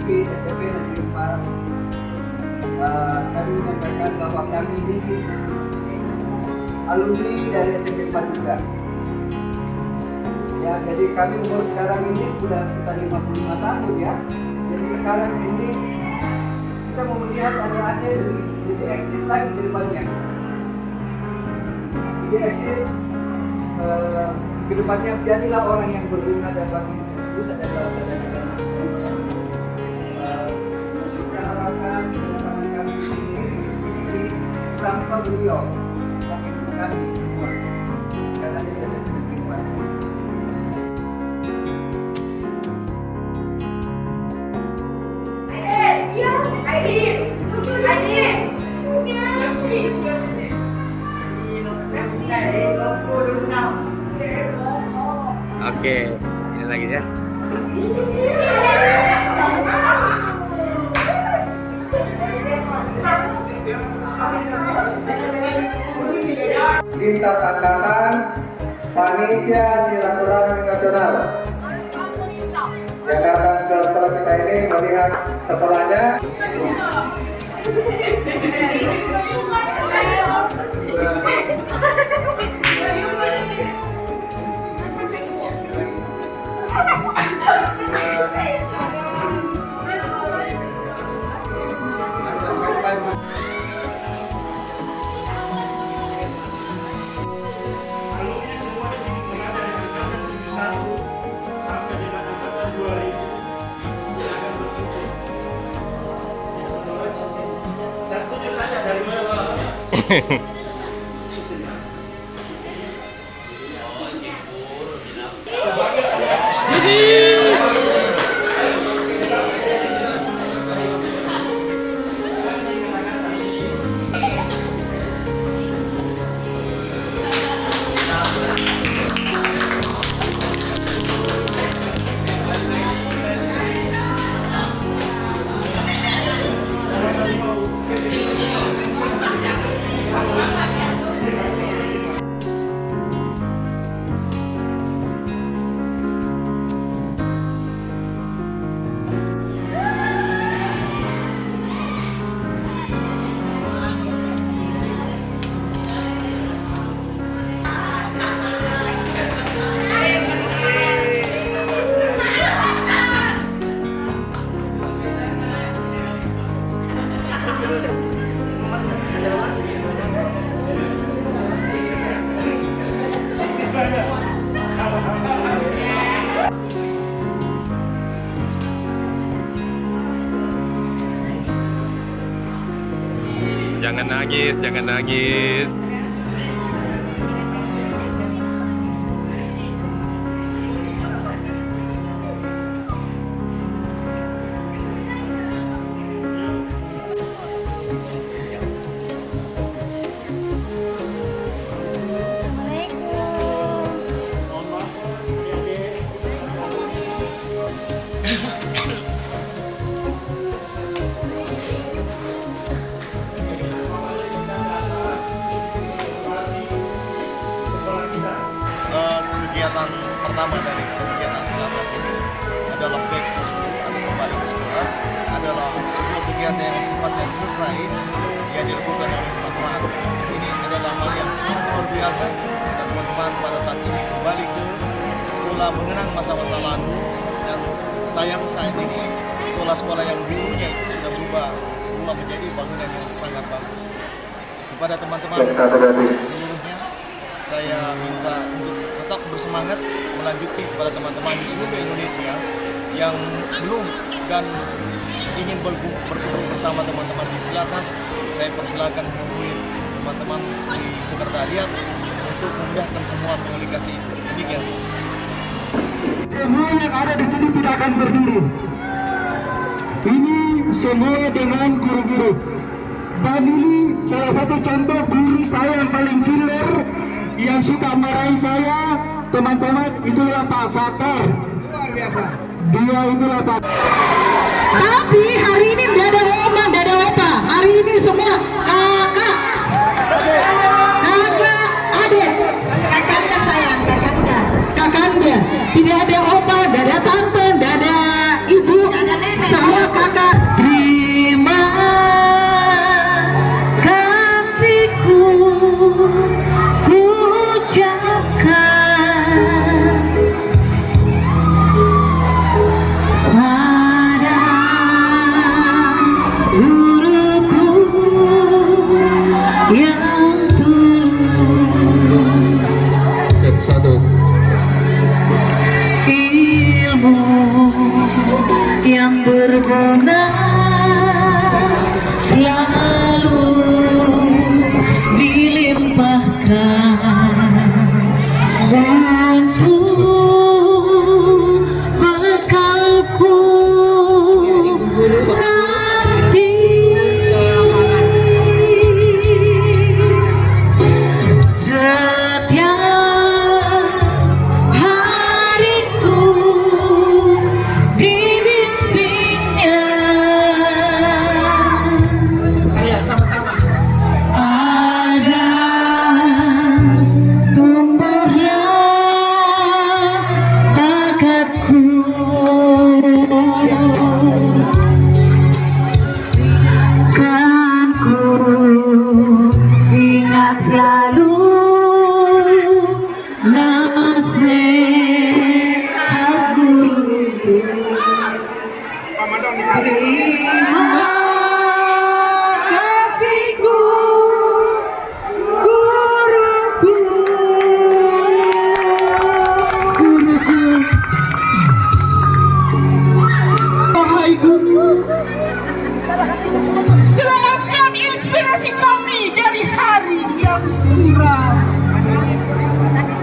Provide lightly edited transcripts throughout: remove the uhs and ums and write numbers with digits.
SMP Negeri 4. Kami menyampaikan bahwa kami ini alumni dari SMP 4 juga. Ya, jadi kami umur sekarang ini sudah sekitar 55 tahun ya. Jadi sekarang ini kita mau melihat adik-adik lebih eksis lagi ke depannya. Lebih eksis ke depannya, jadilah orang yang berguna dan bagi nusa dan bangsa dan negara. Kita harapkan teman-teman kami di sini tanpa beliau makin kami semua karena dia bisa menerima. Oke, ini lagi ya. Lintas Angkatan Panitia Silaturahmi Nasional yang datang ke sekolah kita ini melihat sekolahnya. Jangan nangis, jangan nangis. Kegiatan pertama dari kegiatan Silaturahmi ini adalah back to school atau kembali ke sekolah, adalah sebuah kegiatan yang sifatnya surprise yang dilakukan oleh teman-teman. Ini adalah hal yang sangat luar biasa dan teman-teman pada saat ini kembali ke sekolah mengenang masa-masa lalu, dan sayang saat ini sekolah-sekolah yang dulunya itu sudah berubah menjadi bangunan yang sangat bagus. Kepada teman-teman seluruhnya, saya minta untuk tetap bersemangat melanjuti kepada teman-teman di seluruh Indonesia yang belum dan ingin berkumpul bersama teman-teman di Silatas. Saya persilakan menghubungi teman-teman di sekretariat untuk memudahkan semua komunikasi itu. Demikian. Semua yang ada di sini tidak akan berdiri. Ini semua dengan guru-guru. Dan ini salah satu contoh guru saya yang paling killer, yang suka marahi saya, teman-teman, itulah Pak Sakar. Dia itulah Pak. Tapi hari ini tidak ada oma, tidak ada opa. Hari ini semua kakak, adik, kakanda sayang, kakanda. Tidak ada opa, tidak ada tante, tidak ada ibu, sama pada guruku yang tulus. Cek satu. Ilmu yang berguna selalu dilimpahkan untuk bekalku nanti. Setiap hariku dibimbingnya. Ada tumbuhnya bakatku, kan ku ingat selalu nasihat guruku. Terima kasihku guruku, guruku. Wahai guru, selamatkan inspirasi kami dari hari yang suram.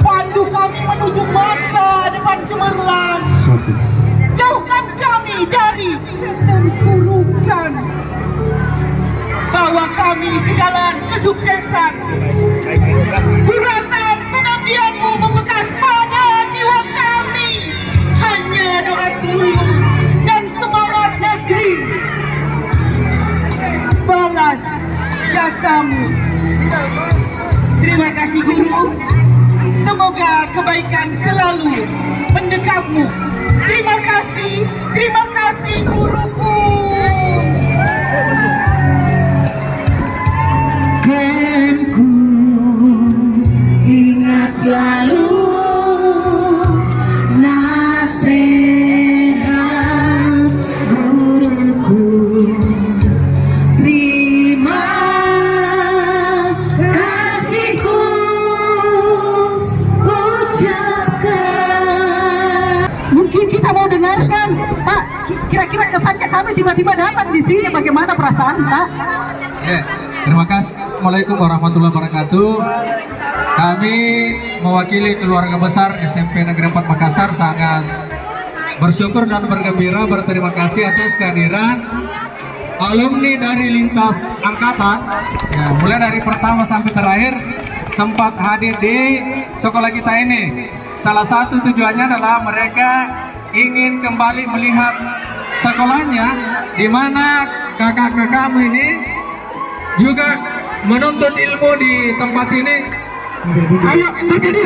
Pandu kami menuju masa depan cemerlang. Jauhkan kami dari keterpurukan. Bawa kami ke jalan kesuksesan. Guratan pengabdianmu membekas pada jiwa kami. Hanya doa tulus dan semangat negeri balas jasamu. Terima kasih guru. Semoga kebaikan selalu mendekapmu. Terima kasih guruku. Kan ku ingat selalu nasihat guruku. Terima kasihku ucapkan. Mungkin kita mau dengarkan, Pak. Kira-kira kesannya kami tiba-tiba datang di sini, bagaimana perasaan, Pak? Ya, terima kasih. Assalamualaikum warahmatullahi wabarakatuh. Kami mewakili keluarga besar SMP Negeri 4 Makassar sangat bersyukur dan bergembira, berterima kasih atas kehadiran alumni dari lintas angkatan, ya, mulai dari pertama sampai terakhir sempat hadir di sekolah kita ini. Salah satu tujuannya adalah mereka ingin kembali melihat sekolahnya, di mana kakak-kakakmu ini juga menuntut ilmu di tempat ini. Ayo, berdiri.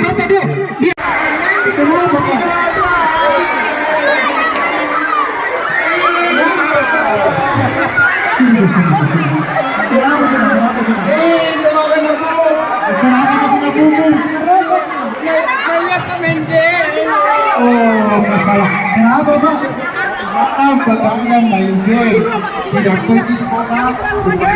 Oh, masalah. Kenapa, Pak? Maaf, Bapaknya main game, tidak pergi sekolah. Sudah.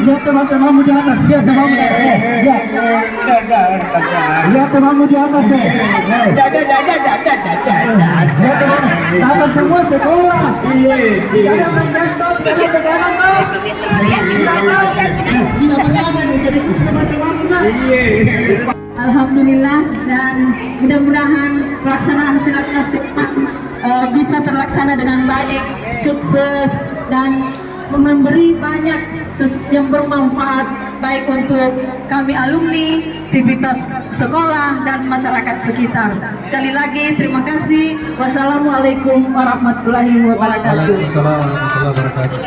Lihat teman-temanmu di atas, lihat temanmu di atas. Lihat semua sekolah. Alhamdulillah, dan mudah-mudahan pelaksanaan Silatnas bisa terlaksana dengan baik, sukses, dan memberi banyak yang bermanfaat baik untuk kami alumni, sivitas sekolah, dan masyarakat sekitar. Sekali lagi terima kasih. Wassalamualaikum warahmatullahi wabarakatuh. Waalaikumsalam warahmatullahi wabarakatuh.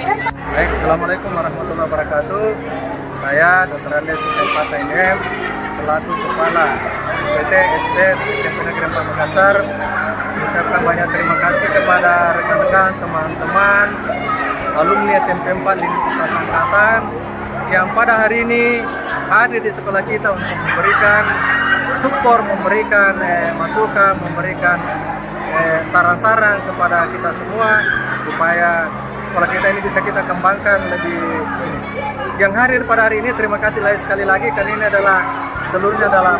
Baik, assalamualaikum warahmatullahi wabarakatuh. Saya Dr. Andes Susempata MM selaku Kepala PT SD SMP Negeri 4 Makassar mengucapkan banyak terima kasih kepada rekan-rekan, teman-teman, alumni SMP 4 Lintas Angkatan yang pada hari ini hadir di sekolah kita untuk memberikan support, memberikan masukan, memberikan saran-saran kepada kita semua supaya sekolah kita ini bisa kita kembangkan lebih. Yang hadir pada hari ini terima kasih sekali lagi karena ini adalah seluruhnya adalah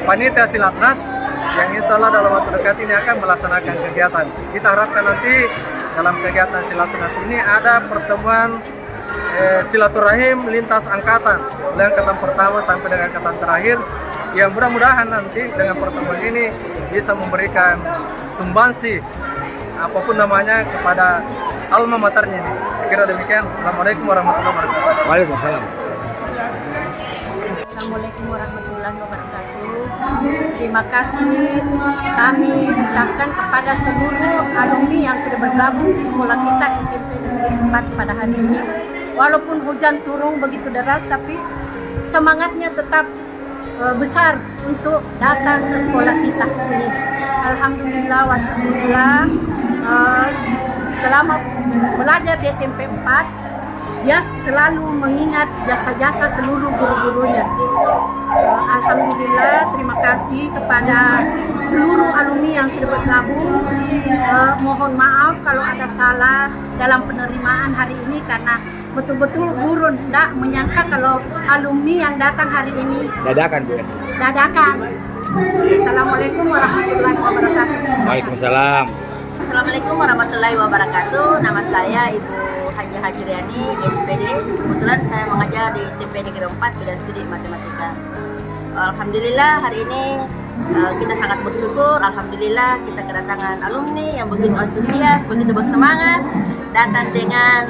panitia Silatnas yang insya Allah dalam waktu dekat ini akan melaksanakan kegiatan. Kita harapkan nanti dalam kegiatan Silatnas ini ada pertemuan silaturahim lintas angkatan, mulai angkatan pertama sampai dengan angkatan terakhir, yang mudah-mudahan nanti dengan pertemuan ini bisa memberikan sumbangsi apapun namanya kepada alma maternya ini. Saya kira demikian. Assalamualaikum warahmatullahi wabarakatuh. Waalaikumsalam. Assalamualaikum warahmatullahi wabarakatuh. Terima kasih kami ucapkan kepada seluruh alumni yang sudah bergabung di sekolah kita SMP Negeri 4 pada hari ini. Walaupun hujan turun begitu deras, tapi semangatnya tetap besar untuk datang ke sekolah kita ini. Alhamdulillah wa syukurillah, selama belajar di SMP 4 dia selalu mengingat jasa-jasa seluruh guru-gurunya. Alhamdulillah, terima kasih kepada seluruh alumni yang sudah bergabung. Mohon maaf kalau ada salah dalam penerimaan hari ini karena betul-betul guru tidak menyangka kalau alumni yang datang hari ini Dadakan, Bu. dadakan. Assalamualaikum warahmatullahi wabarakatuh. Waalaikumsalam. Assalamualaikum warahmatullahi wabarakatuh. Nama saya Ibu Haji Hajriani, SPD. Kebetulan saya mengajar di SMP Negeri 4 bidang studi matematika. Alhamdulillah hari ini kita sangat bersyukur. Alhamdulillah kita kedatangan alumni yang begitu antusias, begitu bersemangat, datang dengan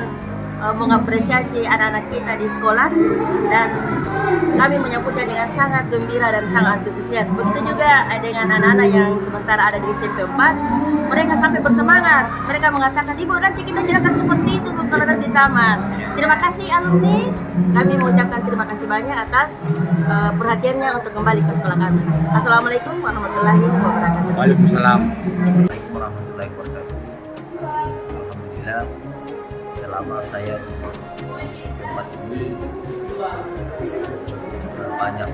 mengapresiasi anak-anak kita di sekolah, dan kami menyambutnya dengan sangat gembira dan sangat antusias. Begitu juga dengan anak-anak yang sementara ada di SMP 4, mereka sampai bersemangat. Mereka mengatakan, Ibu nanti kita juga akan seperti itu Bu kalau nanti tamat. Terima kasih alumni, kami mengucapkan terima kasih banyak atas perhatiannya untuk kembali ke sekolah kami. Assalamualaikum warahmatullahi wabarakatuh. Waalaikumsalam. Assalamualaikum warahmatullahi wabarakatuh. Alhamdulillah, selama saya di tempat ini banyak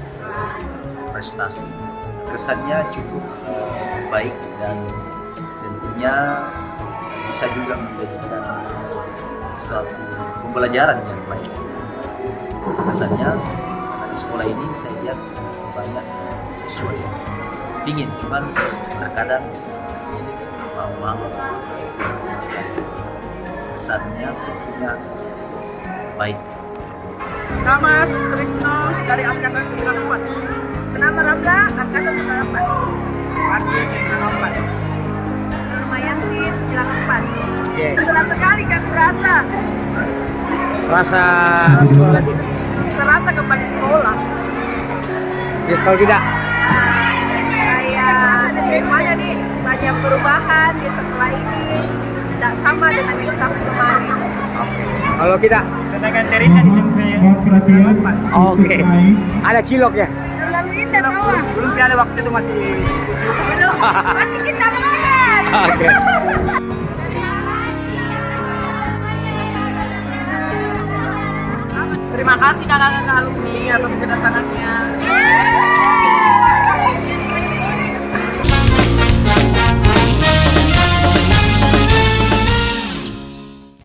prestasi, kesannya cukup baik dan tentunya bisa juga menjadikan suatu pembelajaran yang baik. Kesannya di sekolah ini saya lihat banyak siswa yang ingin, cuman terkadang mau kesannya tentunya baik. Nama Sutrisno dari Angkatan 94. Nama Ramla Angkatan 94. Adi 94. Nurmayanti 94. Senang sekali aku rasa. Serasa kembali sekolah. Ya, kalau tidak, Kayak semuanya nih banyak perubahan di sekolah ini. Tidak sama dengan yang tahun kemarin. kalau tidak, Sedangkan Terina di SMP 4. oke. Ada cilok ya? Terlalu indah tahu ah. Belum ada waktu itu masih Belum, masih cinta banget. Oke. Terima kasih kakak-kakak alumni atas kedatangannya.